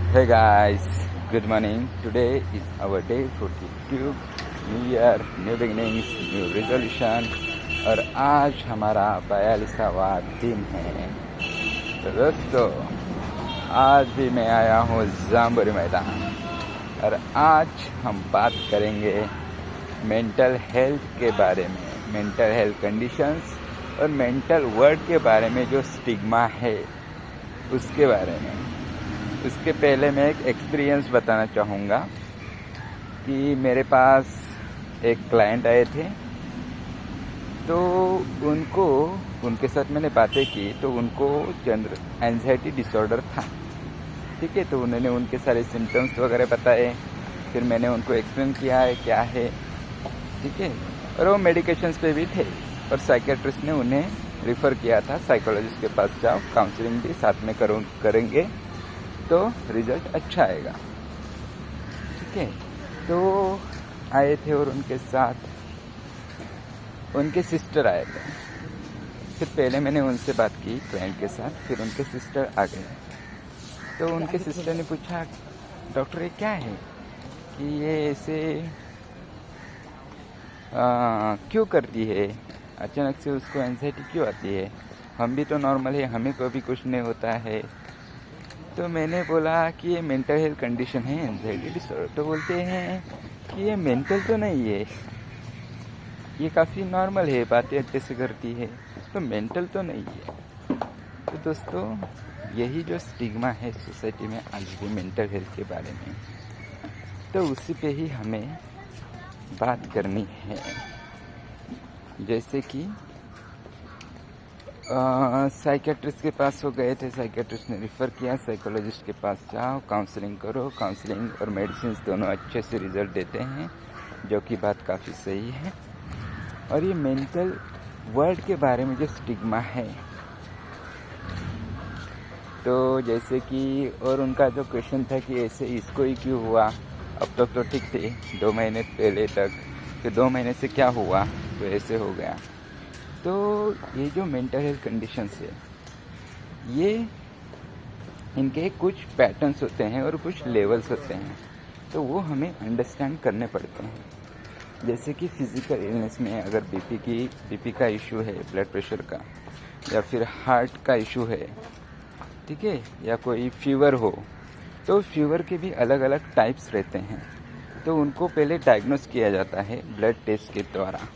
Hey guys, good morning. Today is our day 42. New year, new beginnings, new resolution. और आज हमारा 42वां दिन है। तो दोस्तों, आज भी मैं आया हूँ जाम्बोरी मैदान और आज हम बात करेंगे मेंटल हेल्थ के बारे में, मेंटल हेल्थ कंडीशंस और मेंटल वर्ड के बारे में जो स्टिग्मा है उसके बारे में। उसके पहले मैं एक एक्सपीरियंस बताना चाहूँगा कि मेरे पास एक क्लाइंट आए थे, तो उनके साथ मैंने बातें की तो उनको जनरल एंजाइटी डिसऑर्डर था। ठीक है, तो उन्होंने उनके सारे सिम्टम्स वगैरह बताए, फिर मैंने उनको एक्सप्लेन किया है क्या है। ठीक है, और वो मेडिकेशंस पे भी थे और साइकेट्रिस्ट ने उन्हें रिफ़र किया था, साइकोलॉजिस्ट के पास जाओ, काउंसलिंग भी साथ में करेंगे तो रिज़ल्ट अच्छा आएगा। ठीक है, तो आए थे और उनके साथ उनके सिस्टर आए थे। फिर पहले मैंने उनसे बात की क्लाइंट के साथ, फिर उनके सिस्टर आ गए। तो उनके सिस्टर ने पूछा, डॉक्टर ये क्या है कि ये ऐसे क्यों करती है, अचानक से उसको एंजाइटी क्यों आती है, हम भी तो नॉर्मल है, हमें कभी कुछ नहीं होता है। तो मैंने बोला कि ये मेंटल हेल्थ कंडीशन है, एंजाइटी डिसऑर्डर। तो बोलते हैं कि ये मेंटल तो नहीं है, ये काफ़ी नॉर्मल है, बातें अच्छे से करती है, तो मेंटल तो नहीं है। तो दोस्तों, यही जो स्टिग्मा है सोसाइटी में आज भी मेंटल हेल्थ के बारे में, तो उसी पे ही हमें बात करनी है। जैसे कि साइकेट्रिस्ट के पास वो गए थे, साइकेट्रिस्ट ने रिफ़र किया, साइकोलॉजिस्ट के पास जाओ, काउंसलिंग करो। काउंसलिंग और मेडिसिन दोनों अच्छे से रिज़ल्ट देते हैं, जो कि बात काफ़ी सही है। और ये मेंटल वर्ड के बारे में जो स्टिग्मा है, तो जैसे कि और उनका जो क्वेश्चन था कि ऐसे इसको ही क्यों हुआ, अब तक तो ठीक थे 2 महीने पहले तक, फिर 2 महीने से क्या हुआ, तो ऐसे हो गया। तो ये जो मेंटल हेल्थ कंडीशंस है, ये इनके कुछ पैटर्न्स होते हैं और कुछ लेवल्स होते हैं, तो वो हमें अंडरस्टैंड करने पड़ते हैं। जैसे कि फिज़िकल इलनेस में अगर बीपी का इशू है, ब्लड प्रेशर का, या फिर हार्ट का इशू है, ठीक है, या कोई फीवर हो, तो फीवर के भी अलग अलग टाइप्स रहते हैं, तो उनको पहले डायग्नोस किया जाता है ब्लड टेस्ट के द्वारा।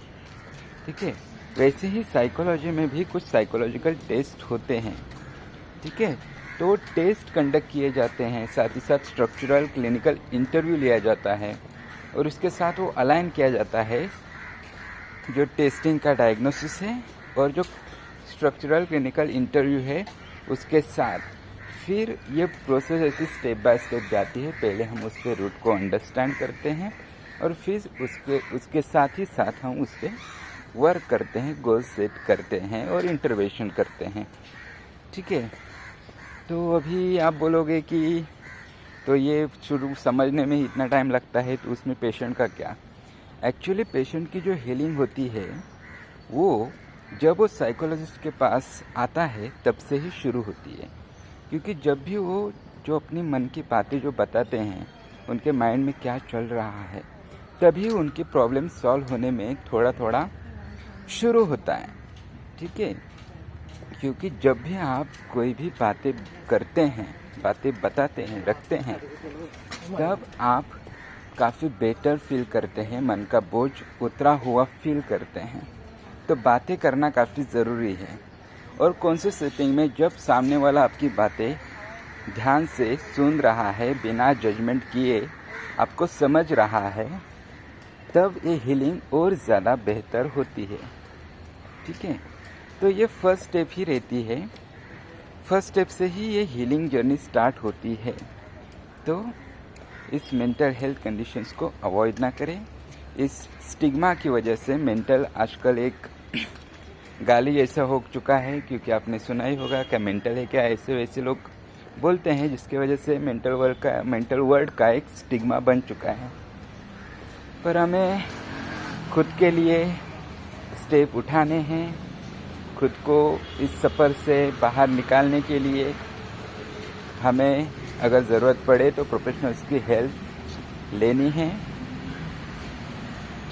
ठीक है, वैसे ही साइकोलॉजी में भी कुछ साइकोलॉजिकल टेस्ट होते हैं। ठीक है, तो टेस्ट कंडक्ट किए जाते हैं, साथ ही साथ स्ट्रक्चरल क्लिनिकल इंटरव्यू लिया जाता है, और उसके साथ वो अलाइन किया जाता है जो टेस्टिंग का डायग्नोसिस है और जो स्ट्रक्चरल क्लिनिकल इंटरव्यू है उसके साथ। फिर ये प्रोसेस ऐसी स्टेप बाय स्टेप जाती है। पहले हम उसके रूट को अंडरस्टैंड करते हैं और फिर उसके साथ ही साथ हम उस पर वर्क करते हैं, गोल सेट करते हैं और इंटरवेंशन करते हैं। ठीक है, तो अभी आप बोलोगे कि तो ये शुरू समझने में ही इतना टाइम लगता है, तो उसमें पेशेंट का क्या। एक्चुअली पेशेंट की जो हीलिंग होती है वो जब वो साइकोलॉजिस्ट के पास आता है तब से ही शुरू होती है, क्योंकि जब भी वो जो अपनी मन की बातें जो बताते हैं, उनके माइंड में क्या चल रहा है, तभी उनकी प्रॉब्लम सॉल्व होने में थोड़ा थोड़ा शुरू होता है। ठीक है, क्योंकि जब भी आप कोई भी बातें करते हैं, बातें बताते हैं, रखते हैं, तब आप काफ़ी बेटर फील करते हैं, मन का बोझ उतरा हुआ फील करते हैं। तो बातें करना काफ़ी ज़रूरी है। और कौन सी सेटिंग में, जब सामने वाला आपकी बातें ध्यान से सुन रहा है, बिना जजमेंट किए आपको समझ रहा है, तब ये हीलिंग और ज़्यादा बेहतर होती है। ठीक है, तो ये फर्स्ट स्टेप ही रहती है, फर्स्ट स्टेप से ही ये हीलिंग जर्नी स्टार्ट होती है। तो इस मेंटल हेल्थ कंडीशंस को अवॉइड ना करें। इस स्टिग्मा की वजह से मेंटल आजकल एक गाली जैसा हो चुका है, क्योंकि आपने सुना ही होगा क्या मेंटल है क्या, ऐसे वैसे लोग बोलते हैं, जिसकी वजह से मेंटल वर्ड का एक स्टिग्मा बन चुका है। पर हमें खुद के लिए स्टेप उठाने हैं, खुद को इस सफ़र से बाहर निकालने के लिए हमें अगर ज़रूरत पड़े तो प्रोफेशनल्स की हेल्प लेनी है,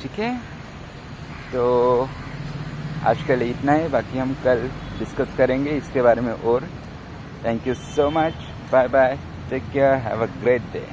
ठीक है। तो आज के लिए इतना है, बाकी हम कल डिस्कस करेंगे इसके बारे में और। Thank you so much, bye bye, take care, have a great day.